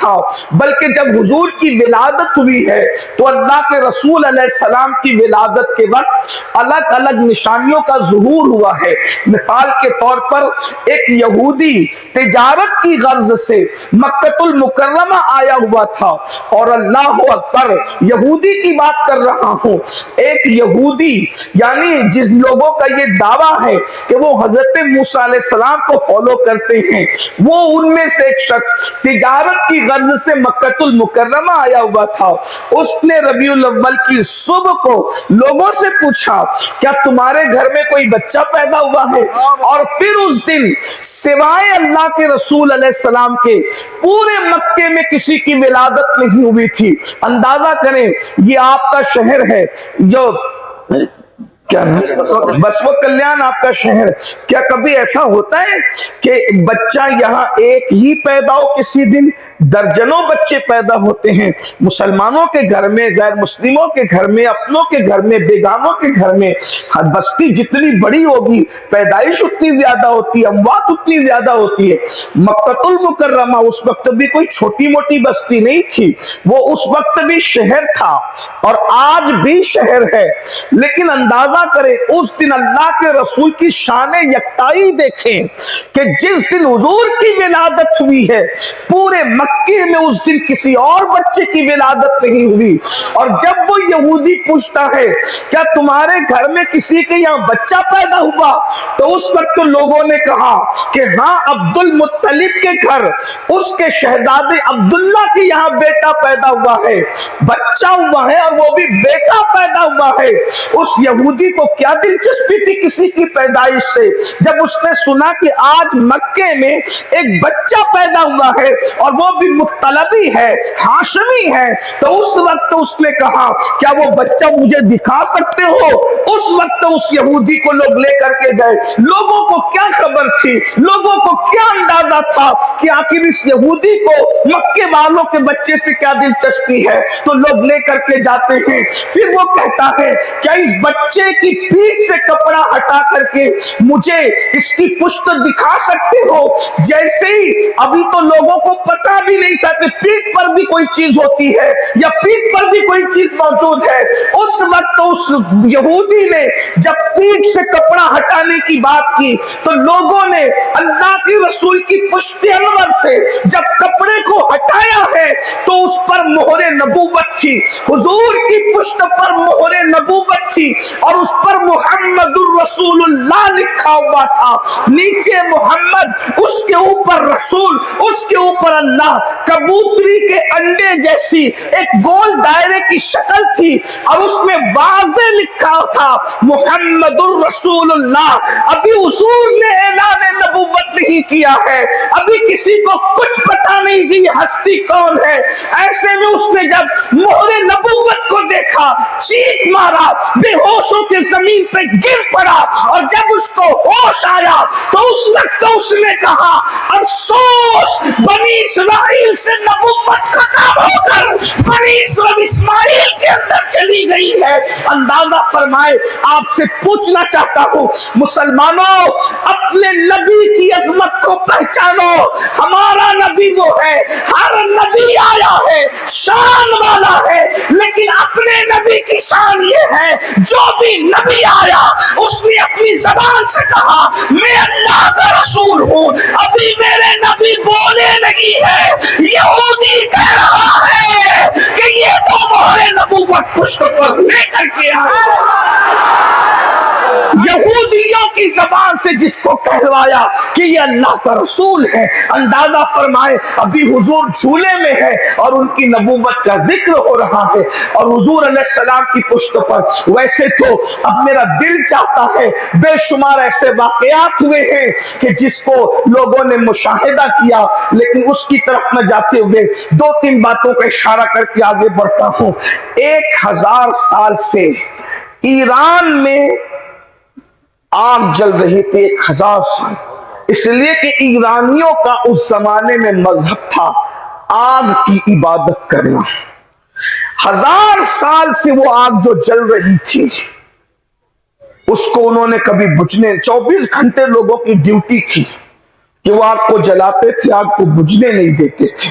تھا، بلکہ جب حضور کی ولادت ہوئی ہے تو اللہ کے رسول علیہ السلام کی ولادت کے وقت الگ الگ نشانیوں کا ظہور ہوا ہے۔ مثال کے طور پر ایک یہودی تجارت کی غرض سے مکہ المکرمہ آیا ہوا تھا، اور اللہ اکبر، یہودی کی بات کر رہا ہوں، ایک یہودی یعنی جن لوگوں کا یہ دعویٰ ہے کہ وہ حضرت موسیٰ علیہ السلام کو فالو کرتے ہیں، وہ ان میں سے ایک شخص تجارت کی غرض سے مکہ المکرمہ آیا ہوا تھا۔ اس نے ربیع الاول کی صبح کو لوگوں سے پوچھا کیا تمہارے گھر میں کوئی بچہ پیدا ہوا ہے، اور پھر اس دن سوائے اللہ کے رسول علیہ السلام کے پورے مکے میں کسی کی ولادت نہیں ہوئی تھی۔ اندازہ کریں یہ آپ کا شہر ہے جو کیا نام بسو کلیان آپ کا شہر، کیا کبھی ایسا ہوتا ہے کہ بچہ یہاں ایک ہی پیدا ہو؟ کسی دن درجنوں بچے پیدا ہوتے ہیں، مسلمانوں کے گھر میں، غیر مسلموں کے گھر میں، اپنوں کے گھر میں، بیگانوں کے گھر میں۔ بستی جتنی بڑی ہوگی پیدائش اتنی زیادہ ہوتی ہے، اموات اتنی زیادہ ہوتی ہے۔ مکہ المکرمہ اس وقت بھی کوئی چھوٹی موٹی بستی نہیں تھی، وہ اس وقت بھی شہر تھا اور آج بھی شہر ہے۔ لیکن اندازہ کریں اس دن اللہ کے رسول کی شان یکتائی دیکھیں کہ جس دن حضور کی ولادت ہوئی ہے پورے مکے میں اس دن کسی اور بچے کی ولادت نہیں ہوئی۔ اور جب وہ یہودی پوچھتا ہے کیا تمہارے گھر میں کسی کے یہاں بچہ پیدا ہوا، تو اس وقت لوگوں نے کہا کہ ہاں عبد المطلب کے گھر اس کے شہزادے عبداللہ کے یہاں بیٹا پیدا ہوا ہے، بچہ ہوا ہے، اور وہ بھی بیٹا پیدا ہوا ہے۔ اس یہودی کو کیا دلچسپی تھی کسی کی پیدائش سے؟ جب اس نے سنا کہ آج مکے میں ایک بچہ پیدا ہوا ہے اور وہ بھی مطلبی ہے، ہاشمی ہے، تو اس وقت اس نے کہا کیا وہ بچہ مجھے دکھا سکتے ہو؟ اس وقت اس یہودی کو لوگ لے کر کے گئے۔ لوگوں کو کیا خبر تھی، لوگوں کو کیا اندازہ تھا کہ آخر اس یہودی کو مکے والوں کے بچے سے کیا دلچسپی ہے؟ تو لوگ لے کر کے جاتے ہیں، پھر وہ کہتا ہے کیا اس بچے کی پیٹھ سے کپڑا ہٹا کر کے مجھے اس کی پشت دکھا سکتے ہو؟ جیسے ہی ابھی تو لوگوں کو پتا بھی نہیں تھا کہ پیٹھ پر بھی کوئی چیز ہوتی ہے یا پیٹھ پر بھی کوئی چیز موجود ہے۔ اس وقت اس یہودی نے جب پیٹھ سے کپڑا ہٹانے کی بات کی تو لوگوں نے اللہ کے رسول کی پشت انور سے جب کپڑے کو ہٹایا ہے تو اس پر مہر نبوت تھی، حضور کی پشت پر مہر نبوت تھی، اور اس پر محمد الرسول اللہ لکھا ہوا تھا، نیچے محمد، اس کے اوپر رسول، اس کے اوپر اللہ۔ کبوتری کے انڈے جیسی ایک گول دائرے کی شکل تھی اور اس میں واضح لکھا تھا محمد الرسول اللہ۔ ابھی حضور نے اعلان نبوت نہیں کیا ہے، ابھی کسی کو کچھ پتا نہیں کہ یہ ہستی کون ہے۔ ایسے میں اس نے جب مہر نبوت کو دیکھا چیخ مارا، بے ہوش ہو کے زمین پہ گر پڑا، اور جب اس کو ہوش آیا تو اس وقت اس نے کہا افسوس بنی اسرائیل سے نبوت ختم ہو کر بنی اسماعیل کے اندر چلی گئی ہے۔ اندازہ فرمائے، آپ سے پوچھنا چاہتا ہوں مسلمانوں، اپنے نبی کی عظمت کو پہچانو۔ ہمارا نبی وہ ہے، ہر نبی آیا ہے شان والا ہے، لیکن اپنے نبی کی شان یہ ہے جو بھی نبی آیا اس نے اپنی زبان سے کہا میں اللہ کا رسول ہوں۔ ابھی میرے نبی بولے نہیں ہے، یہودی کہہ رہا ہے کہ یہ تو مہر نبوت پشت پر لے کر کے آیا۔ یہودیوں کی زبان سے جس کو کہلوایا کہ یہ اللہ کا رسول ہے۔ اندازہ فرمائے، ابھی حضور جھولے میں ہے اور ان کی نبوت کا ذکر ہو رہا ہے، اور حضور علیہ السلام کی پشت پر۔ ویسے تو اب میرا دل چاہتا ہے، بے شمار ایسے واقعات ہوئے ہیں کہ جس کو لوگوں نے مشاہدہ کیا، لیکن اس کی طرف نہ جاتے ہوئے دو تین باتوں کا اشارہ کر کے آگے بڑھتا ہوں۔ 1000 سال سے ایران میں آگ جل رہی تھی، 1000 سال، اس لیے کہ ایرانیوں کا اس زمانے میں مذہب تھا آگ کی عبادت کرنا۔ 1000 سال سے وہ آگ جو جل رہی تھی اس کو انہوں نے کبھی بجھنے، 24 گھنٹے لوگوں کی ڈیوٹی تھی کہ وہ آگ کو جلاتے تھے، آگ کو بجھنے نہیں دیتے تھے۔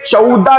14